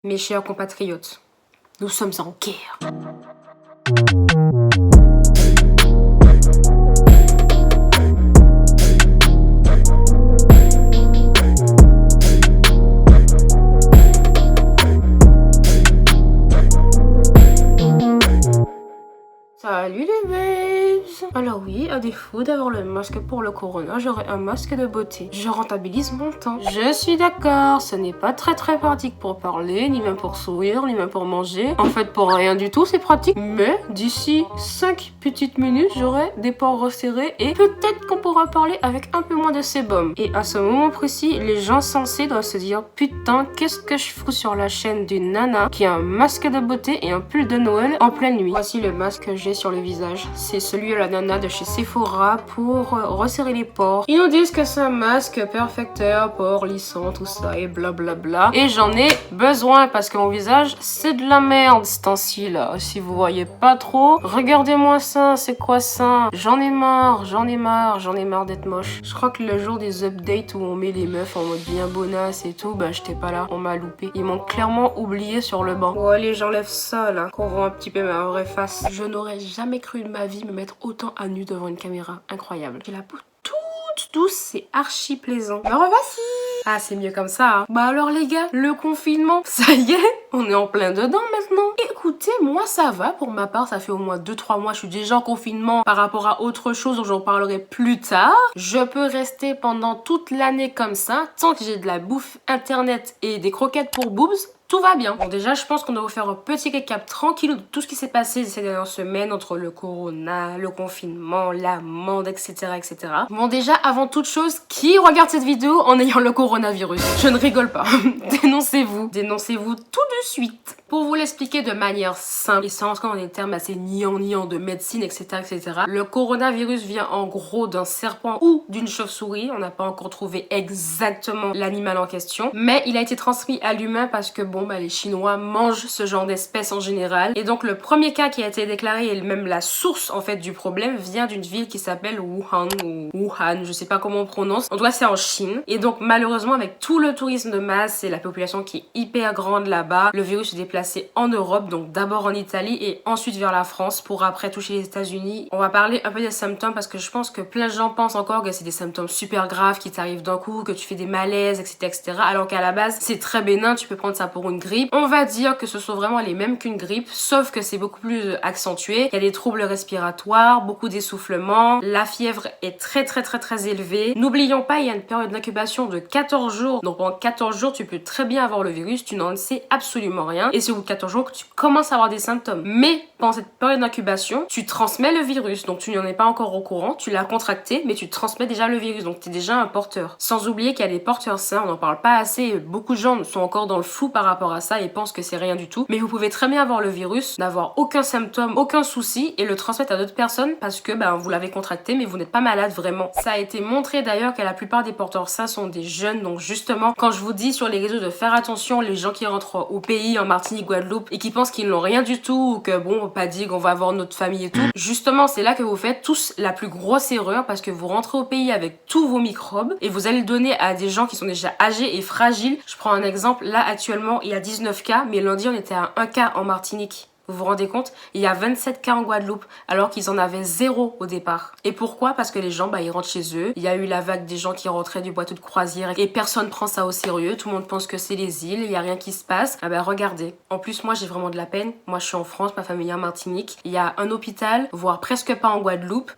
Mes chers compatriotes, nous sommes en guerre. Salut les babes! Alors oui, à défaut d'avoir le masque pour le corona, j'aurai un masque de beauté. Je rentabilise mon temps. Je suis d'accord, ce n'est pas très pratique pour parler, ni même pour sourire, ni même pour manger. En fait, pour rien du tout, c'est pratique. Mais d'ici 5 petites minutes, j'aurai des pores resserrés et peut-être qu'on pourra parler avec un peu moins de sébum. Et à ce moment précis, les gens sensés doivent se dire « Putain, qu'est-ce que je fous sur la chaîne d'une nana qui a un masque de beauté et un pull de Noël en pleine nuit ?» Voici le masque que j'ai sur le visage. C'est celui de la nana de chez Sephora pour resserrer les pores. Ils nous disent que c'est un masque perfecteur, pores lissants, tout ça et blablabla. Et j'en ai besoin parce que mon visage, c'est de la merde ce temps-ci là. Si vous voyez pas trop, regardez-moi ça, c'est quoi ça? J'en ai marre d'être moche. Je crois que le jour des updates où on met les meufs en mode bien bonasse et tout, bah j'étais pas là, on m'a loupé. Ils m'ont clairement oublié sur le banc. Bon allez, j'enlève ça là, qu'on voit un petit peu ma vraie face. Je n'aurais jamais cru de ma vie me mettre autant à nu devant une caméra. Incroyable. J'ai la peau toute douce, c'est archi plaisant. Me revoici! Ah, c'est mieux comme ça, hein. Bah alors les gars, le confinement, ça y est, on est en plein dedans maintenant. Écoutez, moi ça va, pour ma part, ça fait au moins 2-3 mois, je suis déjà en confinement par rapport à autre chose dont j'en parlerai plus tard. Je peux rester pendant toute l'année comme ça, tant que j'ai de la bouffe internet et des croquettes pour boobs. Tout va bien. Bon déjà, je pense qu'on doit vous faire un petit récap tranquille de tout ce qui s'est passé ces dernières semaines entre le corona, le confinement, l'amende, etc., etc. Bon déjà, avant toute chose, qui regarde cette vidéo en ayant le coronavirus? Je ne rigole pas. Dénoncez-vous. Dénoncez-vous tout de suite. Pour vous l'expliquer de manière simple et sans entrer dans des termes assez niant de médecine, etc., etc. Le coronavirus vient en gros d'un serpent ou d'une chauve-souris. On n'a pas encore trouvé exactement l'animal en question. Mais il a été transmis à l'humain parce que bon, les Chinois mangent ce genre d'espèces en général. Et donc le premier cas qui a été déclaré et même la source en fait du problème vient d'une ville qui s'appelle Wuhan ou Wuhan, je sais pas comment on prononce. En tout cas c'est en Chine. Et donc malheureusement avec tout le tourisme de masse et la population qui est hyper grande là-bas, le virus s'est déplacé en Europe, donc d'abord en Italie et ensuite vers la France pour après toucher les États-Unis. On va parler un peu des symptômes parce que je pense que plein de gens pensent encore que c'est des symptômes super graves qui t'arrivent d'un coup, que tu fais des malaises, etc., etc. Alors qu'à la base c'est très bénin, tu peux prendre ça pour une grippe. On va dire que ce sont vraiment les mêmes qu'une grippe, sauf que c'est beaucoup plus accentué. Il y a des troubles respiratoires, beaucoup d'essoufflement, la fièvre est très élevée. N'oublions pas, il y a une période d'incubation de 14 jours. Donc pendant 14 jours, tu peux très bien avoir le virus, tu n'en sais absolument rien. Et c'est au bout de 14 jours que tu commences à avoir des symptômes. Mais pendant cette période d'incubation, tu transmets le virus. Donc tu n'en es pas encore au courant, tu l'as contracté, mais tu transmets déjà le virus. Donc tu es déjà un porteur. Sans oublier qu'il y a des porteurs sains, on n'en parle pas assez. Beaucoup de gens sont encore dans le flou par rapport à ça et pensent que c'est rien du tout. Mais vous pouvez très bien avoir le virus, n'avoir aucun symptôme, aucun souci et le transmettre à d'autres personnes parce que vous l'avez contracté mais vous n'êtes pas malade vraiment. Ça a été montré d'ailleurs que la plupart des porteurs sains sont des jeunes. Donc justement, quand je vous dis sur les réseaux de faire attention, les gens qui rentrent au pays, en Martinique, Guadeloupe et qui pensent qu'ils n'ont rien du tout ou que bon, pas dit qu'on va avoir notre famille et tout. Justement, c'est là que vous faites tous la plus grosse erreur parce que vous rentrez au pays avec tous vos microbes et vous allez le donner à des gens qui sont déjà âgés et fragiles. Je prends un exemple, là actuellement il y a 19 cas, mais lundi on était à 1 cas en Martinique. Vous vous rendez compte? Il y a 27 cas en Guadeloupe, alors qu'ils en avaient 0 au départ. Et pourquoi? Parce que les gens, ils rentrent chez eux. Il y a eu la vague des gens qui rentraient du bateau de croisière et personne prend ça au sérieux. Tout le monde pense que c'est les îles, il y a rien qui se passe. Regardez. En plus, moi, j'ai vraiment de la peine. Moi, je suis en France, ma famille est en Martinique. Il y a un hôpital, voire presque pas en Guadeloupe,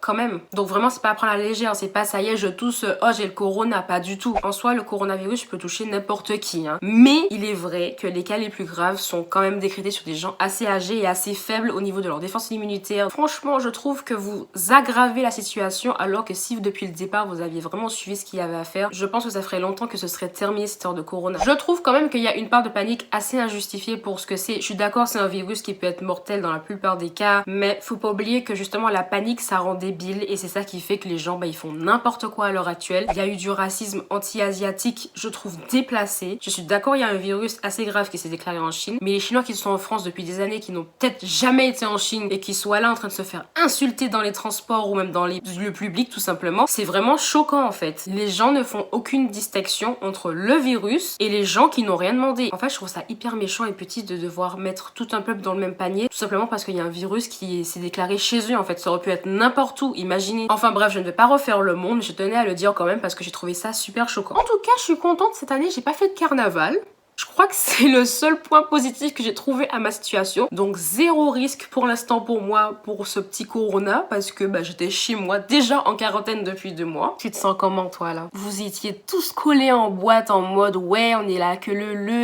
quand même. Donc vraiment, c'est pas à prendre à la légère. C'est pas ça y est, je tousse, oh, j'ai le corona. Pas du tout. En soi, le coronavirus peut toucher n'importe qui, hein. Mais il est vrai que les cas les plus graves sont quand même décrétés sur des gens assez âgés et assez faibles au niveau de leur défense immunitaire. Franchement, je trouve que vous aggravez la situation alors que si depuis le départ vous aviez vraiment suivi ce qu'il y avait à faire, je pense que ça ferait longtemps que ce serait terminé cette heure de corona. Je trouve quand même qu'il y a une part de panique assez injustifiée pour ce que c'est. Je suis d'accord, c'est un virus qui peut être mortel dans la plupart des cas, mais faut pas oublier que justement la panique ça rend débile et c'est ça qui fait que les gens ils font n'importe quoi à l'heure actuelle. Il y a eu du racisme anti-asiatique, je trouve déplacé. Je suis d'accord, il y a un virus assez grave qui s'est déclaré en Chine, mais les Chinois qui sont en France depuis des des années qui n'ont peut-être jamais été en Chine et qui soient là en train de se faire insulter dans les transports ou même dans le public tout simplement, c'est vraiment choquant en fait. Les gens ne font aucune distinction entre le virus et les gens qui n'ont rien demandé. En fait, je trouve ça hyper méchant et petit de devoir mettre tout un peuple dans le même panier, tout simplement parce qu'il y a un virus qui s'est déclaré chez eux en fait. Ça aurait pu être n'importe où, imaginez. Enfin bref, je ne vais pas refaire le monde, mais je tenais à le dire quand même parce que j'ai trouvé ça super choquant. En tout cas, je suis contente cette année, j'ai pas fait de carnaval. Je crois que c'est le seul point positif que j'ai trouvé à ma situation. Donc zéro risque pour l'instant pour moi pour ce petit corona parce que j'étais chez moi déjà en quarantaine depuis 2 mois. Tu te sens comment toi là? Vous étiez tous collés en boîte en mode ouais on est là que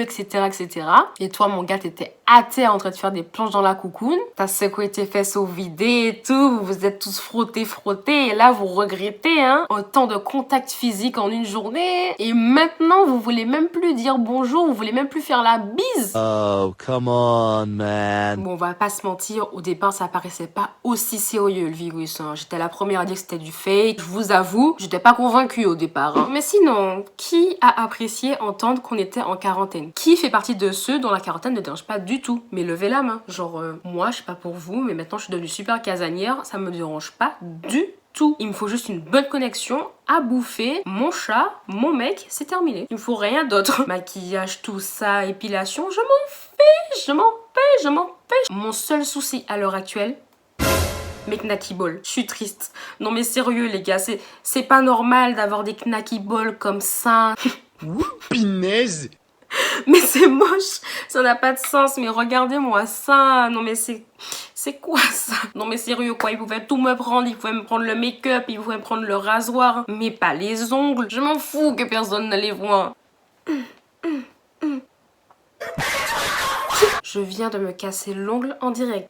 etc etc. Et toi mon gars t'étais à terre en train de faire des planches dans la coucoune. T'as secoué tes fesses au vidé et tout. Vous vous êtes tous frottés et là vous regrettez hein. Autant de contact physique en une journée. Et maintenant vous voulez même plus dire bonjour, vous voulez même plus faire la bise. Oh, come on, man. Bon, on va pas se mentir, au départ, ça paraissait pas aussi sérieux, le virus. Hein. J'étais la première à dire que c'était du fake. Je vous avoue, j'étais pas convaincue au départ. Hein. Mais sinon, qui a apprécié entendre qu'on était en quarantaine? Qui fait partie de ceux dont la quarantaine ne dérange pas du tout? Mais levez la main. Genre, moi, je sais pas pour vous, mais maintenant, je suis devenue super casanière. Ça me dérange pas du tout. Il me faut juste une bonne connexion à bouffer, mon chat, mon mec, c'est terminé. Il me faut rien d'autre. Maquillage, tout ça, épilation, je m'en fiche. Mon seul souci à l'heure actuelle, mes knacky balls. Je suis triste. Non mais sérieux les gars, c'est pas normal d'avoir des knacky balls comme ça. Pinaise. Mais c'est moche, ça n'a pas de sens, mais regardez-moi ça. Non mais c'est quoi ça? Non mais sérieux quoi, ils pouvaient tout me prendre, ils pouvaient me prendre le make-up, ils pouvaient me prendre le rasoir, mais pas les ongles. Je m'en fous que personne ne les voit. Je viens de me casser l'ongle en direct.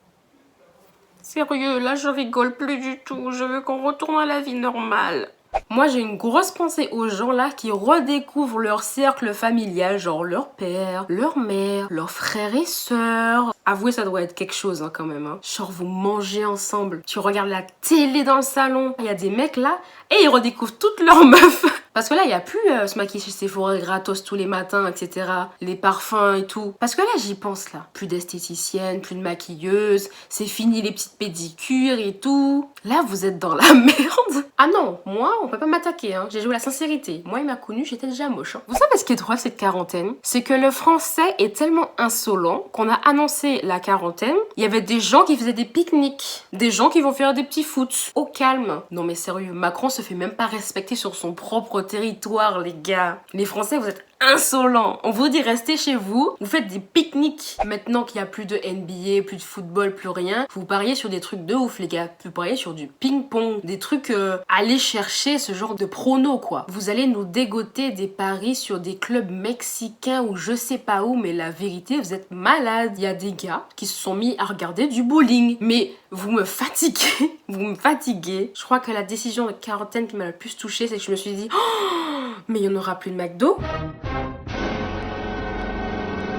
Sérieux, là je rigole plus du tout, je veux qu'on retourne à la vie normale. Moi j'ai une grosse pensée aux gens là qui redécouvrent leur cercle familial, genre leur père, leur mère, leurs frères et sœurs. Avouez ça doit être quelque chose hein, quand même. Hein. Genre vous mangez ensemble, tu regardes la télé dans le salon. Il y a des mecs là et ils redécouvrent toutes leurs meufs. Parce que là il n'y a plus se maquiller chez Sephora gratos tous les matins, etc. Les parfums et tout. Parce que là j'y pense là. Plus d'esthéticienne, plus de maquilleuse, c'est fini les petites pédicures et tout. Là vous êtes dans la merde. Ah non, moi on peut pas m'attaquer, hein. J'ai joué la sincérité. Moi, il m'a connu, j'étais déjà moche. Hein. Vous savez ce qui est drôle cette quarantaine? C'est que le français est tellement insolent qu'on a annoncé la quarantaine. Il y avait des gens qui faisaient des pique-niques, des gens qui vont faire des petits foot au calme. Non mais sérieux, Macron se fait même pas respecter sur son propre territoire, les gars. Les Français, vous êtes insolents. On vous dit restez chez vous, vous faites des pique-niques. Maintenant qu'il y a plus de NBA, plus de football, plus rien, vous pariez sur des trucs de ouf, les gars. Vous pariez sur du ping-pong, des trucs allez chercher ce genre de prono quoi. Vous allez nous dégoter des paris sur des clubs mexicains ou je sais pas où, mais la vérité, vous êtes malades. Il y a des gars qui se sont mis à regarder du bowling. Mais vous me fatiguez, vous me fatiguez. Je crois que la décision de quarantaine qui m'a le plus touchée, c'est que je me suis dit oh, mais il n'y en aura plus de McDo.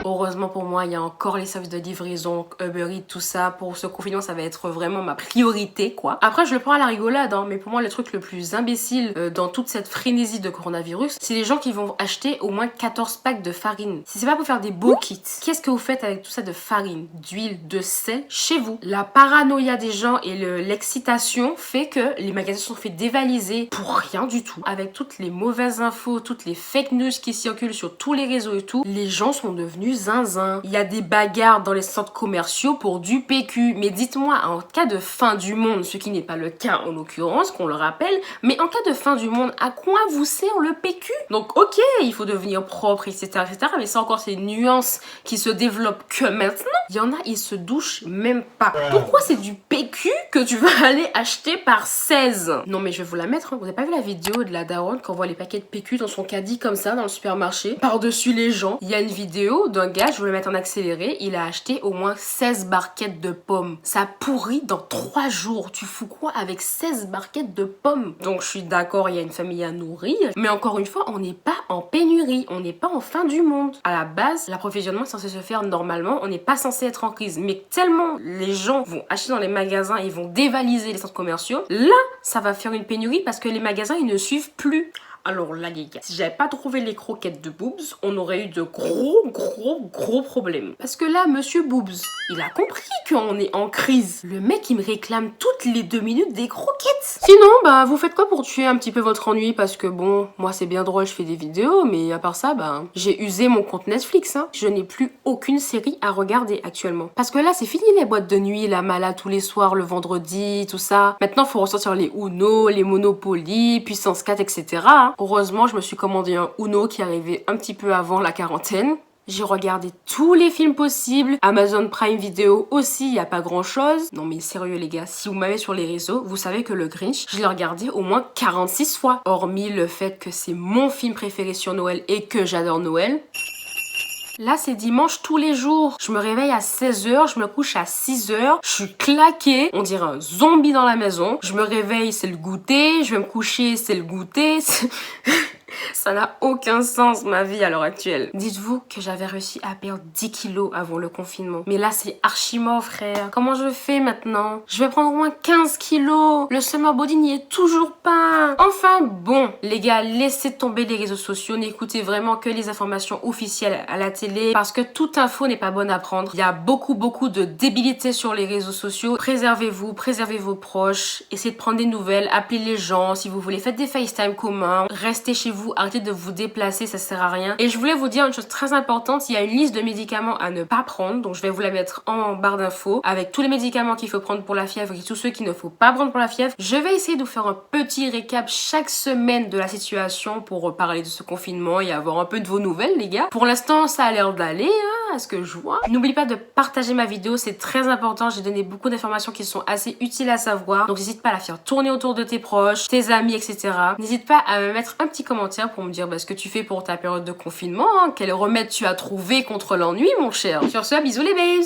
Heureusement pour moi, il y a encore les services de livraison, Uber Eats, tout ça. Pour ce confinement, ça va être vraiment ma priorité, quoi. Après, je le prends à la rigolade, hein, mais pour moi, le truc le plus imbécile dans toute cette frénésie de coronavirus, c'est les gens qui vont acheter au moins 14 packs de farine. Si c'est pas pour faire des beaux kits, qu'est-ce que vous faites avec tout ça de farine, d'huile, de sel chez vous? La paranoïa des gens et l'excitation fait que les magasins sont fait dévaliser pour rien du tout. Avec toutes les mauvaises infos, toutes les fake news qui circulent sur tous les réseaux et tout, les gens sont devenus zinzin. Il y a des bagarres dans les centres commerciaux pour du PQ. Mais dites-moi, en cas de fin du monde, ce qui n'est pas le cas en l'occurrence, qu'on le rappelle, mais en cas de fin du monde, à quoi vous sert le PQ? Donc ok, il faut devenir propre, etc. mais c'est encore ces nuances qui se développent que maintenant. Il y en a, ils se douchent même pas. Pourquoi c'est du PQ que tu vas aller acheter par 16? Non mais je vais vous la mettre, hein. Vous avez pas vu la vidéo de la daronne qui envoie les paquets de PQ dans son caddie comme ça dans le supermarché, par-dessus les gens? Il y a une vidéo d'un gars, je vais le mettre en accéléré, il a acheté au moins 16 barquettes de pommes. Ça pourrit dans 3 jours. Tu fous quoi avec 16 barquettes de pommes? Donc je suis d'accord, il y a une famille à nourrir, mais encore une fois, on n'est pas en pénurie, on n'est pas en fin du monde. À la base, l'approvisionnement est censé se faire normalement, on n'est pas censé être en crise, mais tellement les gens vont acheter dans les magasins, ils vont dévaliser les centres commerciaux, là, ça va faire une pénurie parce que les magasins, ils ne suivent plus. Alors là les gars, si j'avais pas trouvé les croquettes de Boobs, on aurait eu de gros problèmes. Parce que là, monsieur Boobs, il a compris qu'on est en crise. Le mec, il me réclame toutes les 2 minutes des croquettes. Sinon, bah, vous faites quoi pour tuer un petit peu votre ennui? Parce que bon, moi c'est bien drôle, je fais des vidéos, mais à part ça, bah, j'ai usé mon compte Netflix, hein. Je n'ai plus aucune série à regarder actuellement. Parce que là, c'est fini les boîtes de nuit, la mala tous les soirs, le vendredi, tout ça. Maintenant, faut ressortir les Uno, les Monopoly, Puissance 4, etc. Hein. Heureusement, je me suis commandé un Uno qui arrivait un petit peu avant la quarantaine. J'ai regardé tous les films possibles. Amazon Prime Video aussi, il y a pas grand chose. Non mais sérieux les gars, si vous m'avez sur les réseaux, vous savez que le Grinch, je l'ai regardé au moins 46 fois. Hormis le fait que c'est mon film préféré sur Noël et que j'adore Noël. Là, c'est dimanche tous les jours. Je me réveille à 16h, je me couche à 6h. Je suis claquée, on dirait un zombie dans la maison. Je me réveille, c'est le goûter. Je vais me coucher, c'est le goûter. Ça n'a aucun sens ma vie à l'heure actuelle. Dites-vous que j'avais réussi à perdre 10 kilos avant le confinement. Mais là c'est archi mort frère. Comment je fais maintenant? Je vais prendre au moins 15 kilos. Le summer body n'y est toujours pas. Enfin bon les gars, laissez tomber les réseaux sociaux. N'écoutez vraiment que les informations officielles à la télé. Parce que toute info n'est pas bonne à prendre. Il y a beaucoup de débilité sur les réseaux sociaux. Préservez-vous, préservez vos proches. Essayez de prendre des nouvelles. Appelez les gens si vous voulez. Faites des FaceTime communs. Restez chez vous. Arrêtez de vous déplacer, ça sert à rien. Et je voulais vous dire une chose très importante, il y a une liste de médicaments à ne pas prendre, donc je vais vous la mettre en barre d'infos, avec tous les médicaments qu'il faut prendre pour la fièvre et tous ceux qu'il ne faut pas prendre pour la fièvre. Je vais essayer de vous faire un petit récap chaque semaine de la situation pour parler de ce confinement et avoir un peu de vos nouvelles les gars. Pour l'instant, ça a l'air d'aller, hein, à ce que je vois. N'oubliez pas de partager ma vidéo, c'est très important, j'ai donné beaucoup d'informations qui sont assez utiles à savoir, donc n'hésite pas à la faire tourner autour de tes proches, tes amis, etc. N'hésite pas à me mettre un petit commentaire pour me dire ce que tu fais pour ta période de confinement, hein, quel remède tu as trouvé contre l'ennui mon cher. Sur ce, bisous les babes.